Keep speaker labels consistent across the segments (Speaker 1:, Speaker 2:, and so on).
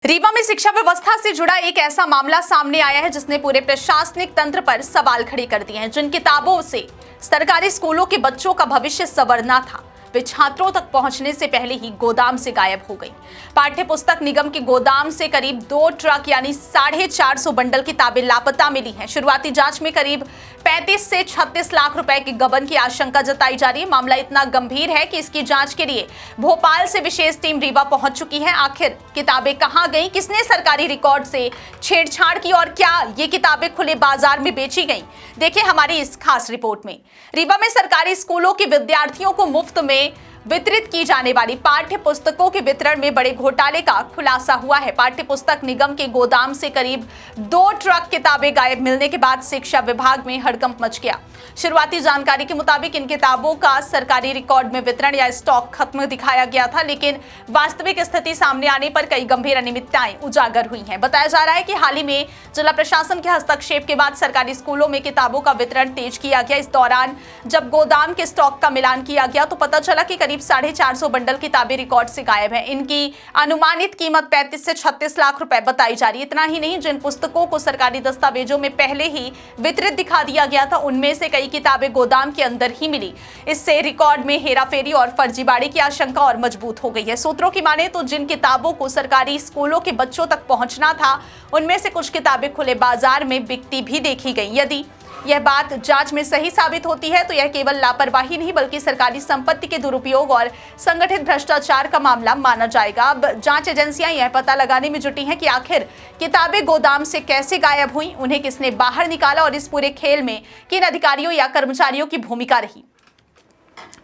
Speaker 1: रीवा में शिक्षा व्यवस्था से जुड़ा एक ऐसा मामला सामने आया है जिसने पूरे प्रशासनिक तंत्र पर सवाल खड़े कर दिए हैं। जिन किताबों से सरकारी स्कूलों के बच्चों का भविष्य संवरना था, वे छात्रों तक पहुंचने से पहले ही गोदाम से गायब हो गई। पाठ्य पुस्तक निगम के गोदाम से करीब 2 ट्रक यानी 450 बंडल किताबें लापता मिली हैं। शुरुआती जांच में करीब 35 से 36 लाख रुपए के गबन की आशंका जताई जा रही है। मामला इतना गंभीर है कि इसकी जांच के लिए भोपाल से विशेष टीम रीवा पहुंच चुकी है। आखिर किताबें कहां गई, किसने सरकारी रिकॉर्ड से छेड़छाड़ की और क्या ये किताबें खुले बाजार में बेची गईं? देखिए हमारी इस खास रिपोर्ट में। रीवा में सरकारी स्कूलों के विद्यार्थियों को मुफ्त में वितरित की जाने वाली पाठ्य पुस्तकों के वितरण में बड़े घोटाले का खुलासा हुआ है। पाठ्य पुस्तक निगम के गोदाम से करीब 2 ट्रक किताबें गायब मिलने के बाद शिक्षा विभाग में हड़कंप मच गया। शुरुआती जानकारी के मुताबिक इन किताबों का सरकारी रिकॉर्ड में वितरण या स्टॉक खत्म दिखाया गया था, लेकिन वास्तविक स्थिति सामने आने पर कई गंभीर अनियमितताएं उजागर हुई हैं। बताया जा रहा है कि हाल ही में जिला प्रशासन के हस्तक्षेप के बाद सरकारी स्कूलों में किताबों का वितरण तेज किया गया। इस दौरान जब गोदाम के स्टॉक का मिलान किया गया तो पता चला कि करीब 450 बंडल किताबें रिकॉर्ड से गायब हैं। इनकी अनुमानित कीमत 35 से 36 लाख रुपए बताई जा रही है। इतना ही नहीं, जिन पुस्तकों को सरकारी दस्तावेजों में पहले ही वितरित दिखा दिया गया था, उनमें से कई किताबें गोदाम के अंदर ही मिली। इससे रिकॉर्ड में हेराफेरी और फर्जीवाड़े की आशंका और मजबूत हो गई है। सूत्रों की माने तो जिन किताबों को सरकारी स्कूलों के बच्चों तक पहुंचना था, उनमें से कुछ किताबें खुले बाजार में बिकती भी देखी गई। यदि यह बात जांच में सही साबित होती है तो यह केवल लापरवाही नहीं बल्कि सरकारी संपत्ति के दुरुपयोग और संगठित भ्रष्टाचार का मामला माना जाएगा। अब जांच एजेंसियां यह पता लगाने में जुटी हैं कि आखिर किताबें गोदाम से कैसे गायब हुई, उन्हें किसने बाहर निकाला और इस पूरे खेल में किन अधिकारियों या कर्मचारियों की भूमिका रही।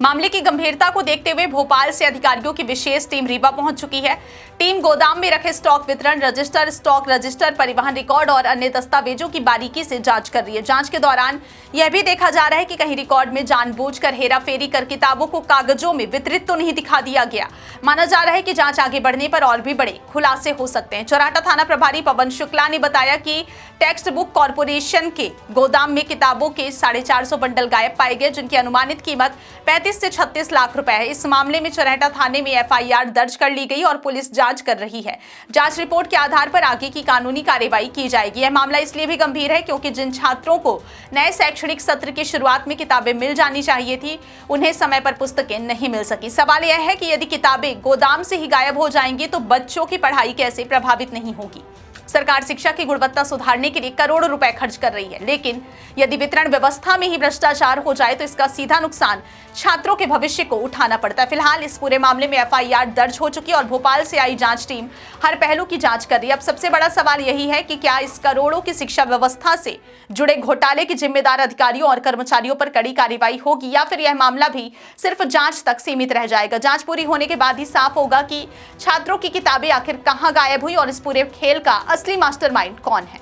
Speaker 1: मामले की गंभीरता को देखते हुए भोपाल से अधिकारियों की विशेष टीम रीवा पहुंच चुकी है। टीम गोदाम में रखे स्टॉक वितरण रजिस्टर, स्टॉक रजिस्टर, परिवहन रिकॉर्ड और अन्य दस्तावेजों की बारीकी से जांच कर रही है। जांच के दौरान यह भी देखा जा रहा है कि कहीं रिकॉर्ड में जानबूझकर हेराफेरी कर किताबों को कागजों में वितरित तो नहीं दिखा दिया गया। माना जा रहा है कि जांच आगे बढ़ने पर और भी बड़े खुलासे हो सकते हैं। चौराटा थाना प्रभारी पवन शुक्ला ने बताया कि टेक्स्ट बुक कॉर्पोरेशन के गोदाम में किताबों के 450 बंडल गायब पाए गए, जिनकी अनुमानित कीमत 35 से 36 लाख रुपए है। इस मामले में चौराटा थाने में FIR दर्ज कर ली गई और पुलिस जांच कर रही है। जांच रिपोर्ट के आधार पर आगे की कानूनी कार्रवाई की जाएगी। यह मामला इसलिए भी गंभीर है क्योंकि जिन छात्रों को नए शैक्षणिक सत्र की शुरुआत में किताबें मिल जानी चाहिए थी, उन्हें समय पर पुस्तकें नहीं मिल सकी। सवाल यह है कि यदि किताबें गोदाम से ही गायब हो जाएंगी तो बच्चों की पढ़ाई कैसे प्रभावित नहीं होगी। सरकार शिक्षा की गुणवत्ता सुधारने के लिए करोड़ों रुपए खर्च कर रही है, लेकिन यदि वितरण व्यवस्था में ही भ्रष्टाचार हो जाए तो इसका सीधा नुकसान छात्रों के भविष्य को उठाना पड़ता है। फिलहाल इस पूरे मामले में FIR दर्ज हो चुकी है और भोपाल से आई जांच टीम हर पहलू की जांच कर रही है। अब सबसे बड़ा सवाल यही है कि क्या इस करोड़ों की शिक्षा व्यवस्था से जुड़े घोटाले के जिम्मेदार अधिकारियों और कर्मचारियों पर कड़ी कार्रवाई होगी या फिर यह मामला भी सिर्फ जांच तक सीमित रह जाएगा। जांच पूरी होने के बाद ही साफ होगा कि छात्रों की किताबें आखिर कहां गायब हुई और इस पूरे खेल का असली मास्टरमाइंड कौन है।